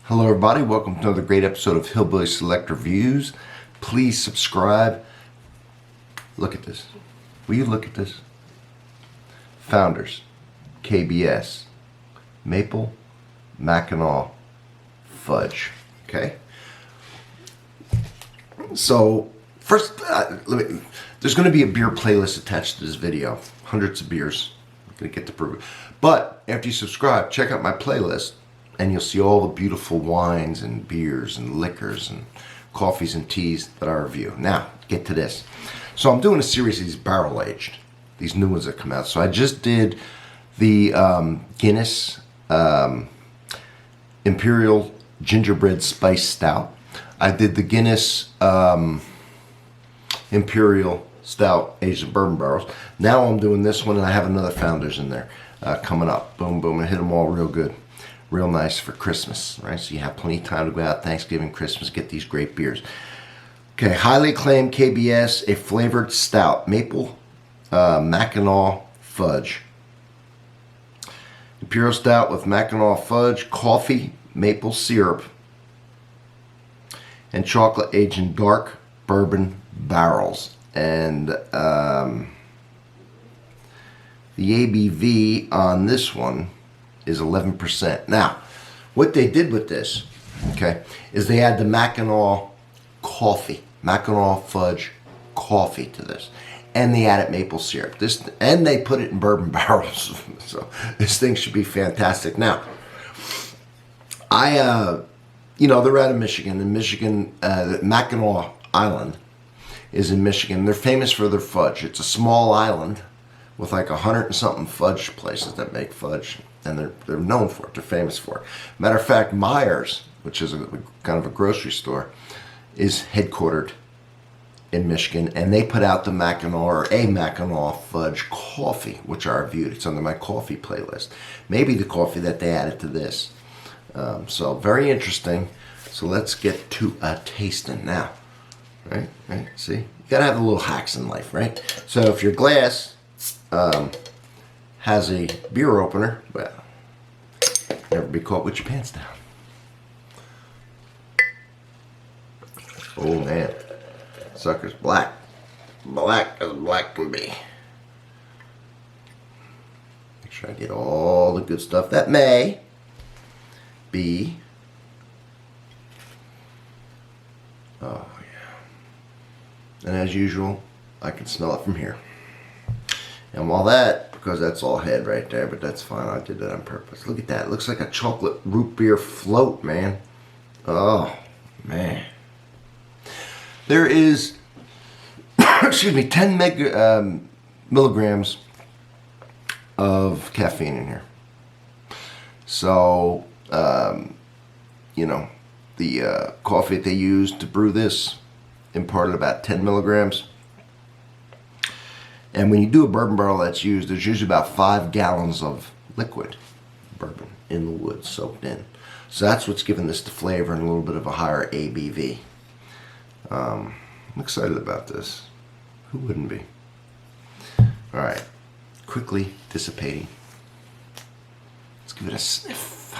Hello everybody, welcome to another great episode of Hillbilly Select Reviews. Please subscribe. Look at this. Will you look at this? Founders, KBS, Maple, Mackinac Fudge. Okay? So, first, there's going to be a beer playlist attached to this video. Hundreds of beers. I'm going to get to prove it. But, after you subscribe, check out my playlist. And you'll see all the beautiful wines and beers and liquors and coffees and teas that I review. Now, get to this. So I'm doing a series of these barrel aged, these new ones that come out. So I just did the Guinness Imperial Gingerbread Spice Stout. I did the Guinness Imperial Stout aged in bourbon barrels. Now I'm doing this one, and I have another Founders in there coming up. Boom, boom, and hit them all real good. Real nice for Christmas, right? So you have plenty of time to go out Thanksgiving, Christmas, get these great beers. Okay, highly acclaimed KBS, a flavored stout, maple Mackinac Fudge. Imperial stout with Mackinac Fudge, coffee, maple syrup, and chocolate aged in dark bourbon barrels. And the ABV on this one is 11%. Now, what they did with this, okay, is they add the Mackinac coffee, Mackinac Fudge coffee to this, and they added maple syrup. And they put it in bourbon barrels. So this thing should be fantastic. Now, they're out of Michigan. In Michigan, Mackinac Island is in Michigan. They're famous for their fudge. It's a small island with like 100 and something fudge places that make fudge. And they're known for it. They're famous for it. Matter of fact, Myers, which is kind of a grocery store, is headquartered in Michigan, and they put out the Mackinac or a Mackinac Fudge coffee, which I reviewed. It's under my coffee playlist. Maybe the coffee that they added to this. So very interesting. So let's get to a tasting now. Right. See, you gotta have the little hacks in life, right? So if your glass has a beer opener, well, never be caught with your pants down. Oh man, sucker's black. Black as black can be. Make sure I get all the good stuff that may be. Oh yeah. And as usual, I can smell it from here. And while that, because that's all head right there, but that's fine. I did that on purpose. Look at that. It looks like a chocolate root beer float, man. Oh, man. There is, 10 milligrams of caffeine in here. So, the coffee that they used to brew this imparted about 10 milligrams. And when you do a bourbon barrel that's used, there's usually about 5 gallons of liquid bourbon in the wood soaked in. So that's what's giving this the flavor and a little bit of a higher ABV. I'm excited about this. Who wouldn't be? All right, quickly dissipating. Let's give it a sniff.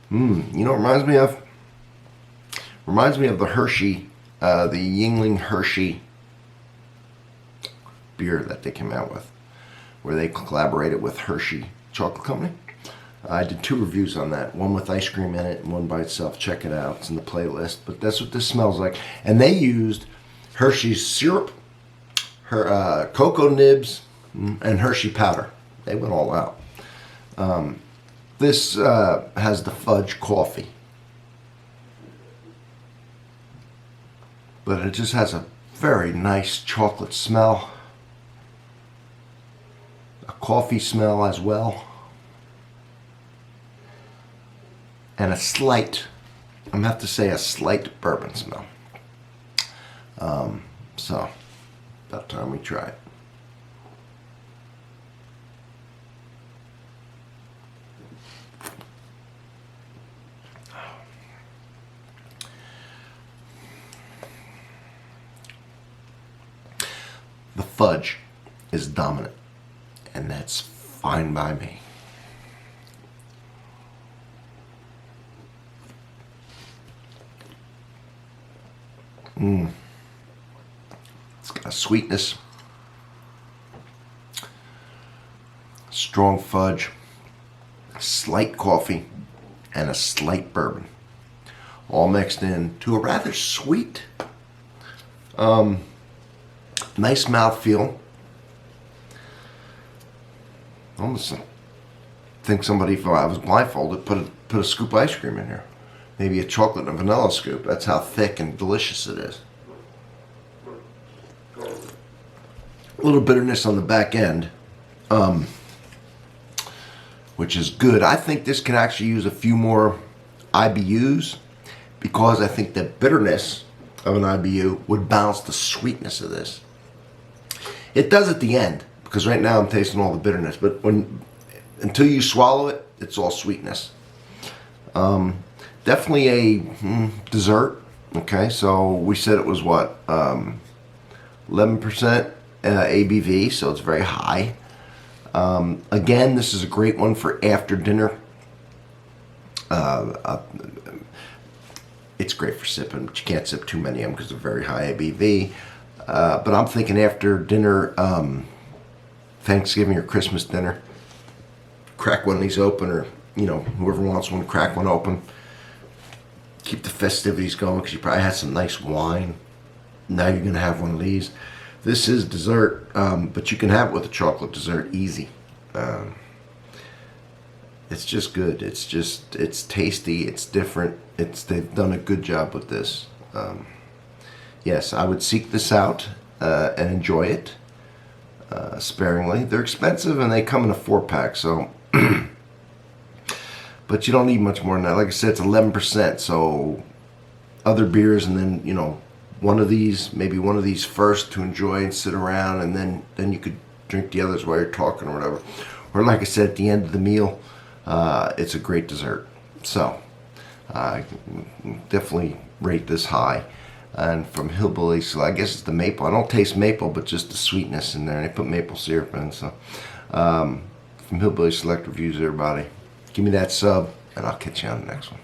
You know what it reminds me of? Reminds me of the Hershey, the Yuengling Hershey beer that they came out with, where they collaborated with Hershey Chocolate Company. I did 2 reviews on that, one with ice cream in it and one by itself. Check it out, it's in the playlist. But that's what this smells like. And they used Hershey's syrup, cocoa nibs, and Hershey powder. They went all out. This has the fudge coffee, but it just has a very nice chocolate smell. Coffee smell as well, and a slight, I'm gonna have to say, a slight bourbon smell. So about time we try it. The fudge is dominant, and that's fine by me. It's got a sweetness, strong fudge, slight coffee, and a slight bourbon, all mixed in to a rather sweet, nice mouthfeel. Almost think somebody, if I was blindfolded, put a scoop of ice cream in here. Maybe a chocolate and vanilla scoop. That's how thick and delicious it is. A little bitterness on the back end, which is good. I think this can actually use a few more IBUs, because I think the bitterness of an IBU would balance the sweetness of this. It does at the end, because right now I'm tasting all the bitterness, but until you swallow it, it's all sweetness. Definitely a dessert. Okay, so we said it was what, 11% ABV, so it's very high. Again, this is a great one for after dinner. It's great for sipping, but you can't sip too many of them because they're very high ABV. But I'm thinking after dinner, Thanksgiving or Christmas dinner, crack one of these open, or whoever wants one, crack one open. Keep the festivities going, because you probably had some nice wine. Now you're going to have one of these. This is dessert, but you can have it with a chocolate dessert easy. It's just good. It's tasty. It's different. They've done a good job with this. Yes, I would seek this out and enjoy it sparingly. They're expensive, and they come in a 4-pack, so. But you don't need much more than that. Like I said, it's 11%. So other beers, and then one of these, maybe one of these first to enjoy and sit around, and then you could drink the others while you're talking or whatever. Or like I said, at the end of the meal, it's a great dessert. So I definitely rate this high. And from Hillbilly, so I guess it's the maple. I don't taste maple, but just the sweetness in there. They put maple syrup in. So from Hillbilly Select Reviews, everybody, give me that sub, and I'll catch you on the next one.